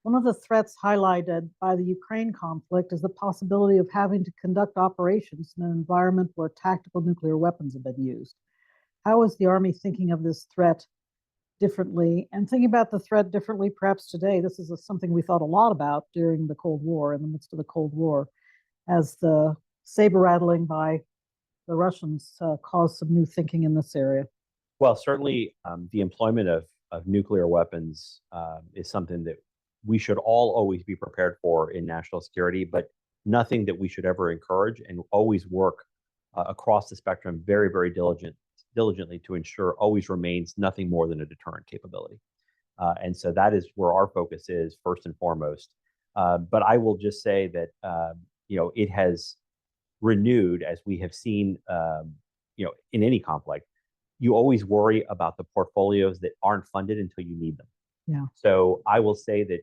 A: One of the threats highlighted by the Ukraine conflict is the possibility of having to conduct operations in an environment where tactical nuclear weapons have been used. How is the Army thinking of this threat differently, and thinking about the threat differently perhaps today? This is something we thought a lot about during the Cold War, in the midst of the Cold War, as the saber rattling by the Russians caused some new thinking in this area.
B: Well, certainly the employment of nuclear weapons is something that we should all always be prepared for in national security, but nothing that we should ever encourage, and always work across the spectrum very, very diligently to ensure always remains nothing more than a deterrent capability. And so that is where our focus is first and foremost. But I will just say that, it has renewed, as we have seen, in any conflict. You always worry about the portfolios that aren't funded until you need them.
A: Yeah.
B: So I will say that,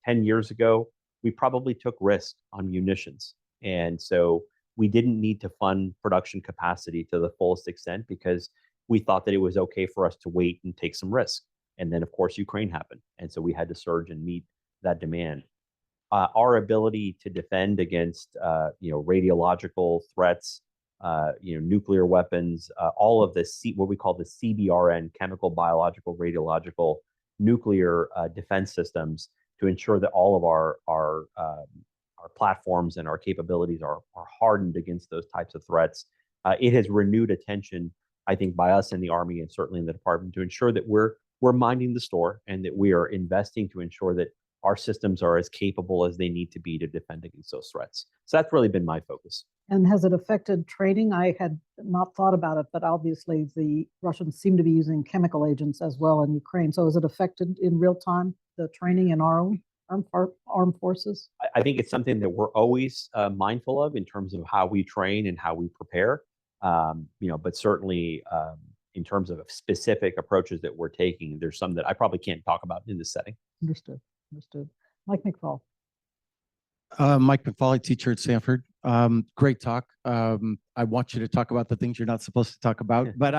B: 10 years ago, we probably took risk on munitions. And so we didn't need to fund production capacity to the fullest extent because we thought that it was okay for us to wait and take some risk. And then, of course, Ukraine happened. And so we had to surge and meet that demand. Our ability to defend against, radiological threats, nuclear weapons, all of the what we call the CBRN, chemical, biological, radiological, nuclear defense systems, to ensure that all of our platforms and our capabilities are hardened against those types of threats. It has renewed attention, I think, by us in the Army and certainly in the department, to ensure that we're minding the store and that we are investing to ensure that our systems are as capable as they need to be to defend against those threats. So that's really been my focus.
A: And has it affected training? I had not thought about it, but obviously the Russians seem to be using chemical agents as well in Ukraine. So has it affected in real time the training in our own armed forces?
B: I think it's something that we're always mindful of in terms of how we train and how we prepare. But certainly in terms of specific approaches that we're taking, there's some that I probably can't talk about in this setting.
A: Understood. Mike McFall.
H: Mike McFall, teacher at Stanford. Great talk. I want you to talk about the things you're not supposed to talk about, but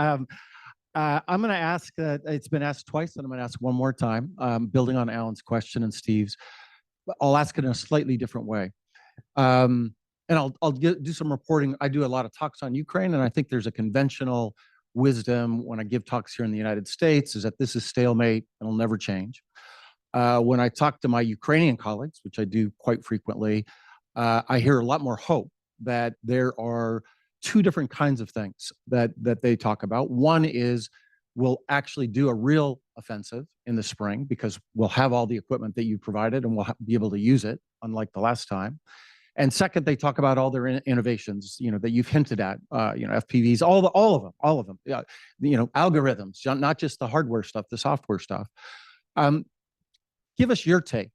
H: I'm going to ask, it's been asked twice, and I'm going to ask one more time, building on Alan's question and Steve's. I'll ask it in a slightly different way. And I'll do some reporting. I do a lot of talks on Ukraine, and I think there's a conventional wisdom when I give talks here in the United States is that this is stalemate and it'll never change. When I talk to my Ukrainian colleagues, which I do quite frequently, I hear a lot more hope that there are two different kinds of things that they talk about. One is we'll actually do a real offensive in the spring because we'll have all the equipment that you provided and we'll be able to use it, unlike the last time. And second, they talk about all their innovations, that you've hinted at, FPVs, all of them, algorithms, not just the hardware stuff, the software stuff. Give us your take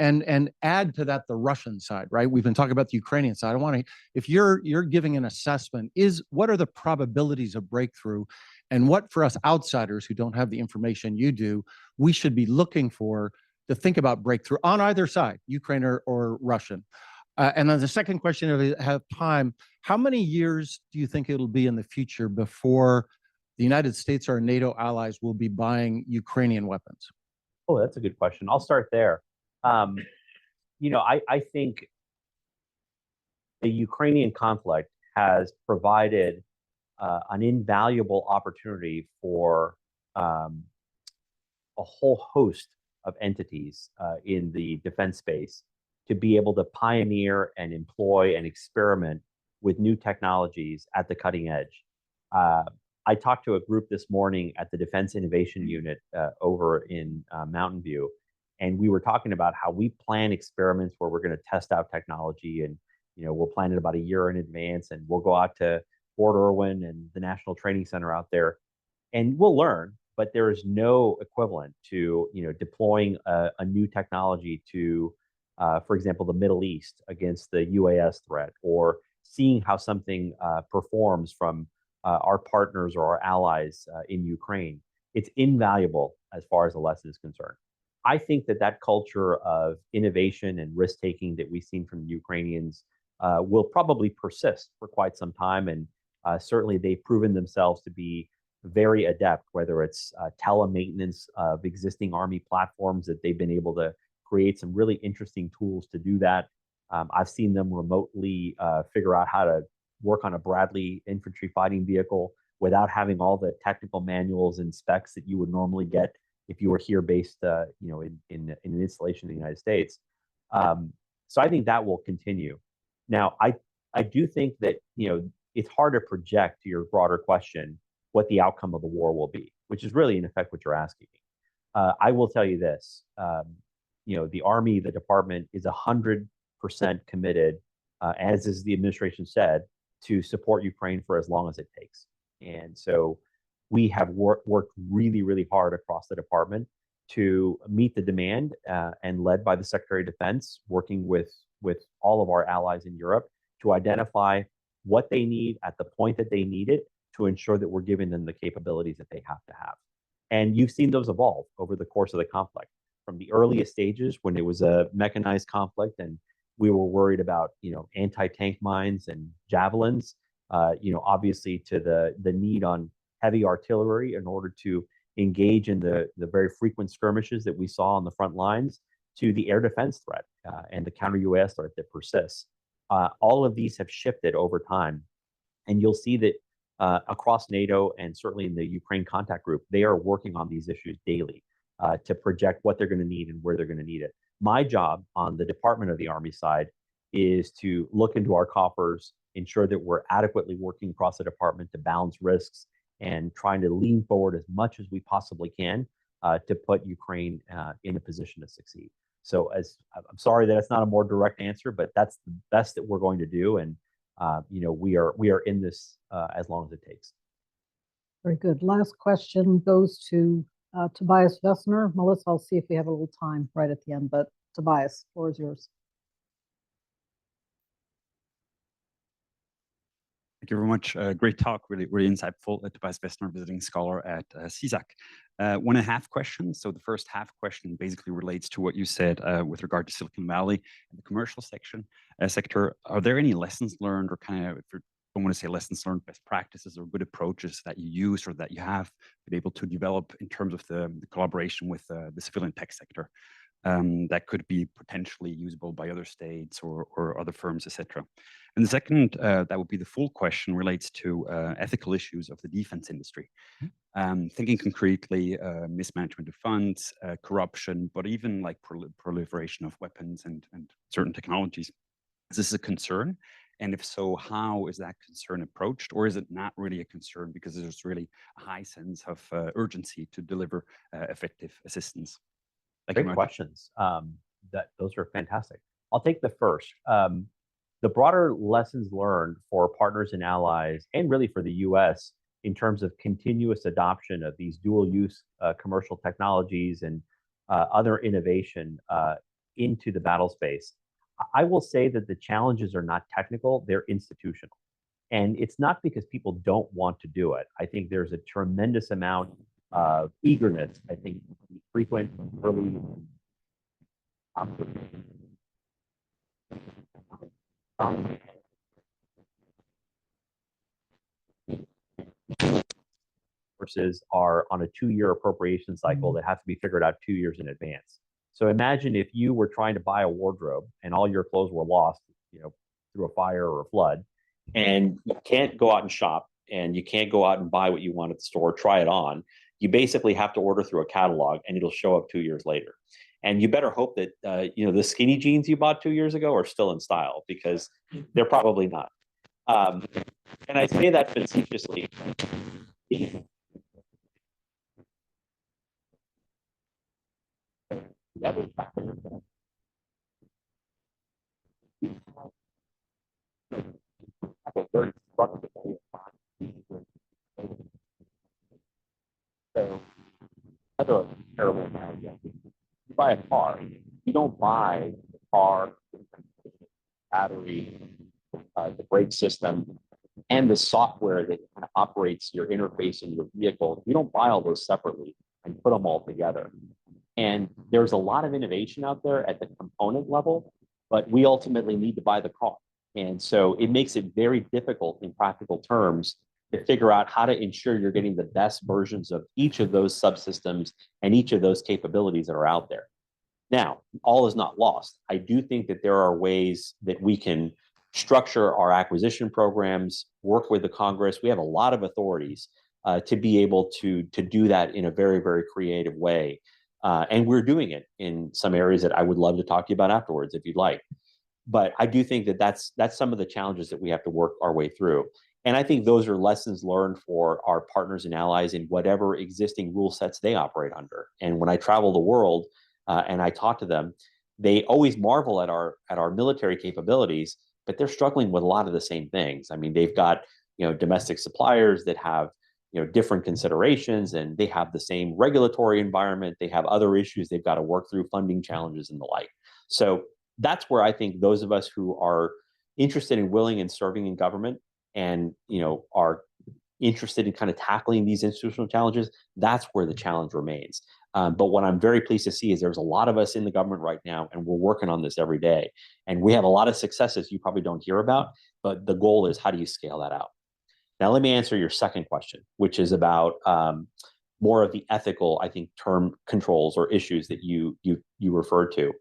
H: and add to that the Russian side, right? We've been talking about the Ukrainian side. I want to, if you're giving an assessment, what are the probabilities of breakthrough, and what for us outsiders who don't have the information you do, we should be looking for to think about breakthrough on either side, Ukraine or Russian. And then the second question, if we have time, how many years do you think it'll be in the future before the United States or NATO allies will be buying Ukrainian weapons?
B: Oh, that's a good question. I'll start there. I think the Ukrainian conflict has provided an invaluable opportunity for a whole host of entities in the defense space to be able to pioneer and employ and experiment with new technologies at the cutting edge. I talked to a group this morning at the Defense Innovation Unit over in Mountain View, and we were talking about how we plan experiments where we're going to test out technology, and we'll plan it about a year in advance, and we'll go out to Fort Irwin and the National Training Center out there, and we'll learn. But there is no equivalent to deploying a new technology to, for example, the Middle East against the UAS threat, or seeing how something performs from our partners or our allies in Ukraine. It's invaluable as far as the lesson is concerned. I think that culture of innovation and risk-taking that we've seen from the Ukrainians will probably persist for quite some time. And certainly they've proven themselves to be very adept, whether it's tele-maintenance of existing Army platforms that they've been able to create some really interesting tools to do that. I've seen them remotely figure out how to work on a Bradley infantry fighting vehicle without having all the technical manuals and specs that you would normally get if you were here based, in an installation in the United States. So I think that will continue. Now, I do think that, it's hard to project, to your broader question, what the outcome of the war will be, which is really in effect what you're asking me. I will tell you this, the Army, the department is 100% committed, as is the administration said, to support Ukraine for as long as it takes. And so we have worked really, really hard across the department to meet the demand, and led by the Secretary of Defense, working with all of our allies in Europe to identify what they need at the point that they need it to ensure that we're giving them the capabilities that they have to have. And you've seen those evolve over the course of the conflict, from the earliest stages when it was a mechanized conflict and we were worried about, anti-tank mines and javelins, obviously to the need on heavy artillery in order to engage in the very frequent skirmishes that we saw on the front lines, to the air defense threat and the counter-UAS threat that persists. All of these have shifted over time. And you'll see that across NATO and certainly in the Ukraine contact group, they are working on these issues daily to project what they're going to need and where they're going to need it. My job on the Department of the Army side is to look into our coffers, ensure that we're adequately working across the department to balance risks and trying to lean forward as much as we possibly can to put Ukraine in a position to succeed. So I'm sorry that it's not a more direct answer, but that's the best that we're going to do. And, we are in this as long as it takes.
A: Very good. Last question goes to Tobias Vessner. Melissa, I'll see if we have a little time right at the end, but Tobias, floor is yours.
I: Thank you very much. Great talk, really, really insightful. Tobias Vessner, visiting scholar at CSAC. 1.5 questions. So the first half question basically relates to what you said with regard to Silicon Valley and the commercial sector. Are there any lessons learned, or kind of, if you're don't want to say lessons learned, best practices or good approaches that you use or that you have been able to develop in terms of the collaboration with the civilian tech sector that could be potentially usable by other states or other firms, etc. And the second, that would be the full question, relates to ethical issues of the defense industry. Thinking concretely, mismanagement of funds, corruption, but even like proliferation of weapons and certain technologies. Is this a concern? And if so, how is that concern approached? Or is it not really a concern because there's really a high sense of urgency to deliver effective assistance?
B: Great questions. Those are fantastic. I'll take the first. The broader lessons learned for partners and allies, and really for the US, in terms of continuous adoption of these dual-use commercial technologies and other innovation into the battle space. I will say that the challenges are not technical, they're institutional. And it's not because people don't want to do it. I think there's a tremendous amount of eagerness, I think, frequent early forces are on a 2-year appropriation cycle that has to be figured out 2 years in advance. So imagine if you were trying to buy a wardrobe and all your clothes were lost, through a fire or a flood, and you can't go out and shop and you can't go out and buy what you want at the store, try it on. You basically have to order through a catalog and it'll show up 2 years later. And you better hope that, the skinny jeans you bought 2 years ago are still in style, because they're probably not. And I say that facetiously. So, another terrible analogy. You buy a car, you don't buy the car, battery, the brake system, and the software that kind of operates your interface in your vehicle. You don't buy all those separately and put them all together. And there's a lot of innovation out there at the component level, but we ultimately need to buy the car. And so it makes it very difficult in practical terms to figure out how to ensure you're getting the best versions of each of those subsystems and each of those capabilities that are out there. Now, all is not lost. I do think that there are ways that we can structure our acquisition programs, work with the Congress. We have a lot of authorities to be able to do that in a very, very creative way. And we're doing it in some areas that I would love to talk to you about afterwards, if you'd like. But I do think that that's some of the challenges that we have to work our way through. And I think those are lessons learned for our partners and allies in whatever existing rule sets they operate under. And when I travel the world and I talk to them, they always marvel at our military capabilities, but they're struggling with a lot of the same things. I mean, they've got domestic suppliers that have different considerations, and they have the same regulatory environment. They have other issues they've got to work through, funding challenges and the like. So that's where I think those of us who are interested in willing and serving in government and are interested in kind of tackling these institutional challenges, that's where the challenge remains. But what I'm very pleased to see is there's a lot of us in the government right now, and we're working on this every day. And we have a lot of successes you probably don't hear about, but the goal is, how do you scale that out? Now, let me answer your second question, which is about more of the ethical, I think, term controls or issues that you referred to.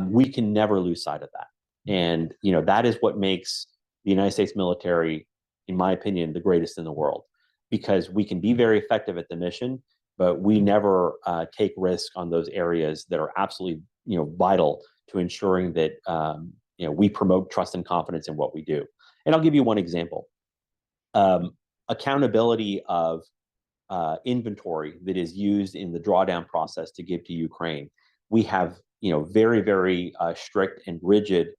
B: We can never lose sight of that. And, that is what makes the United States military, in my opinion, the greatest in the world, because we can be very effective at the mission, but we never take risk on those areas that are absolutely, vital to ensuring that, we promote trust and confidence in what we do. And I'll give you one example. Accountability of inventory that is used in the drawdown process to give to Ukraine. We have, very, very strict and rigid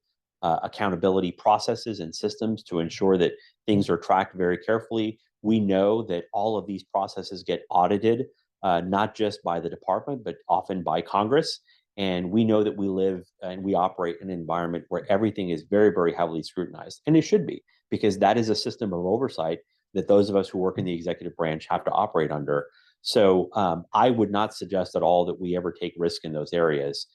B: accountability processes and systems to ensure that things are tracked very carefully. We know that all of these processes get audited, not just by the department, but often by Congress. And we know that we live and we operate in an environment where everything is very, very heavily scrutinized. And it should be, because that is a system of oversight that those of us who work in the executive branch have to operate under. So I would not suggest at all that we ever take risk in those areas.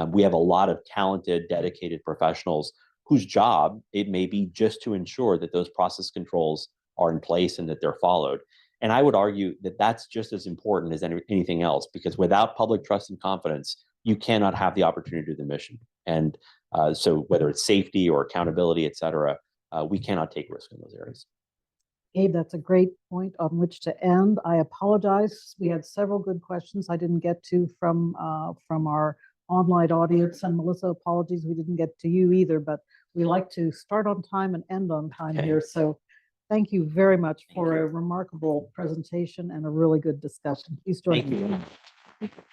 B: We have a lot of talented, dedicated professionals whose job it may be just to ensure that those process controls are in place and that they're followed. And I would argue that that's just as important as anything else, because without public trust and confidence, you cannot have the opportunity to do the mission. And so whether it's safety or accountability, et cetera, we cannot take risk in those areas.
A: Gabe, that's a great point on which to end. I apologize. We had several good questions I didn't get to from our online audience. And Melissa, apologies, we didn't get to you either, but we like to start on time and end on time here. So thank you very much for a remarkable presentation and a really good discussion. Please join me.
B: Thank you.